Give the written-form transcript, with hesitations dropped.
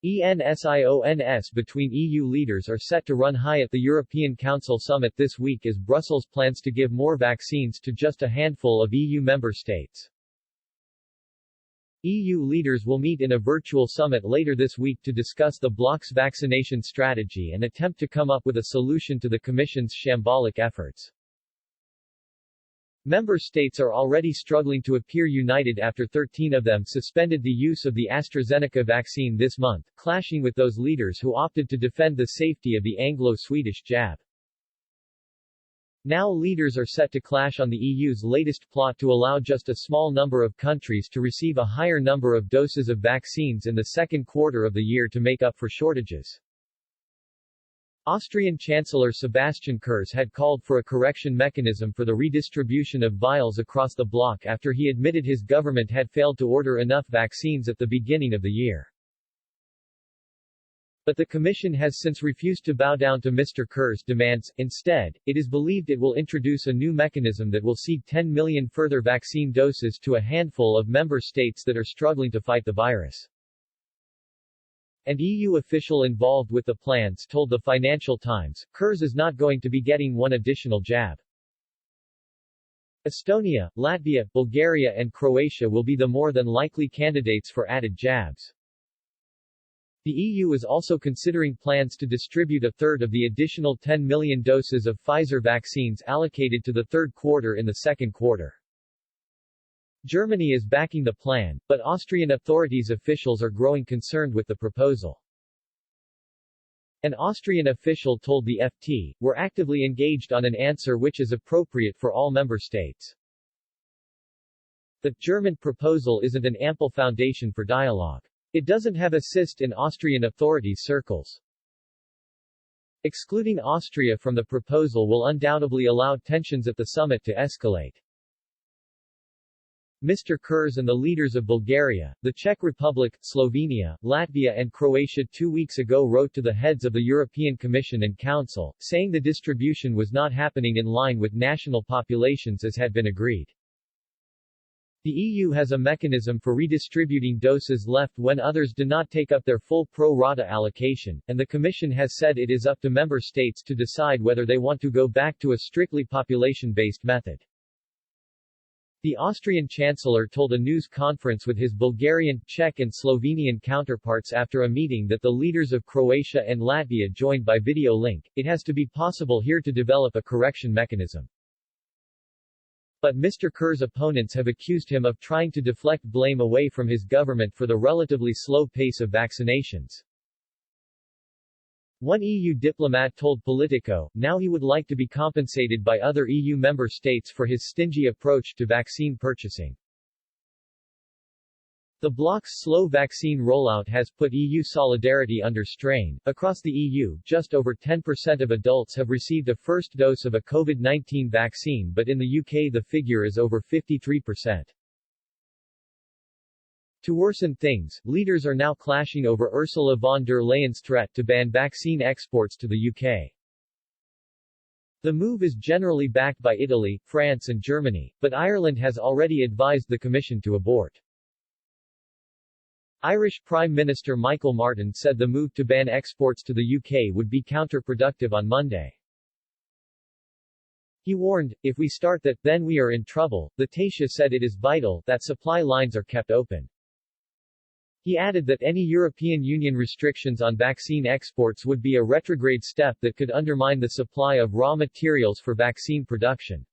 ENSIONS between EU leaders are set to run high at the European Council summit this week as Brussels plans to give more vaccines to just a handful of EU member states. EU leaders will meet in a virtual summit later this week to discuss the bloc's vaccination strategy and attempt to come up with a solution to the Commission's shambolic efforts. Member states are already struggling to appear united after 13 of them suspended the use of the AstraZeneca vaccine this month, clashing with those leaders who opted to defend the safety of the Anglo-Swedish jab. Now leaders are set to clash on the EU's latest plot to allow just a small number of countries to receive a higher number of doses of vaccines in the second quarter of the year to make up for shortages. Austrian Chancellor Sebastian Kurz had called for a correction mechanism for the redistribution of vials across the bloc after he admitted his government had failed to order enough vaccines at the beginning of the year. But the Commission has since refused to bow down to Mr. Kurz's demands. Instead, it is believed it will introduce a new mechanism that will seek 10 million further vaccine doses to a handful of member states that are struggling to fight the virus. An EU official involved with the plans told the Financial Times, Kurz is not going to be getting one additional jab. Estonia, Latvia, Bulgaria and Croatia will be the more than likely candidates for added jabs. The EU is also considering plans to distribute a third of the additional 10 million doses of Pfizer vaccines allocated to the third quarter in the second quarter. Germany is backing the plan, but Austrian authorities officials are growing concerned with the proposal. An Austrian official told the FT, "We're actively engaged on an answer which is appropriate for all member states." The German proposal isn't an ample foundation for dialogue. It doesn't have assist in Austrian authorities' circles. Excluding Austria from the proposal will undoubtedly allow tensions at the summit to escalate. Mr. Kurz and the leaders of Bulgaria, the Czech Republic, Slovenia, Latvia and Croatia 2 weeks ago wrote to the heads of the European Commission and Council, saying the distribution was not happening in line with national populations as had been agreed. The EU has a mechanism for redistributing doses left when others do not take up their full pro rata allocation, and the Commission has said it is up to member states to decide whether they want to go back to a strictly population-based method. The Austrian Chancellor told a news conference with his Bulgarian, Czech and Slovenian counterparts after a meeting that the leaders of Croatia and Latvia joined by video link, it has to be possible here to develop a correction mechanism. But Mr. Kurz's opponents have accused him of trying to deflect blame away from his government for the relatively slow pace of vaccinations. One EU diplomat told Politico, now he would like to be compensated by other EU member states for his stingy approach to vaccine purchasing. The bloc's slow vaccine rollout has put EU solidarity under strain. Across the EU, just over 10% of adults have received a first dose of a COVID-19 vaccine, but in the UK the figure is over 53%. To worsen things, leaders are now clashing over Ursula von der Leyen's threat to ban vaccine exports to the UK. The move is generally backed by Italy, France and Germany, but Ireland has already advised the Commission to abort. Irish Prime Minister Michael Martin said the move to ban exports to the UK would be counterproductive on Monday. He warned, if we start that, then we are in trouble. The Taoiseach said it is vital that supply lines are kept open. He added that any European Union restrictions on vaccine exports would be a retrograde step that could undermine the supply of raw materials for vaccine production.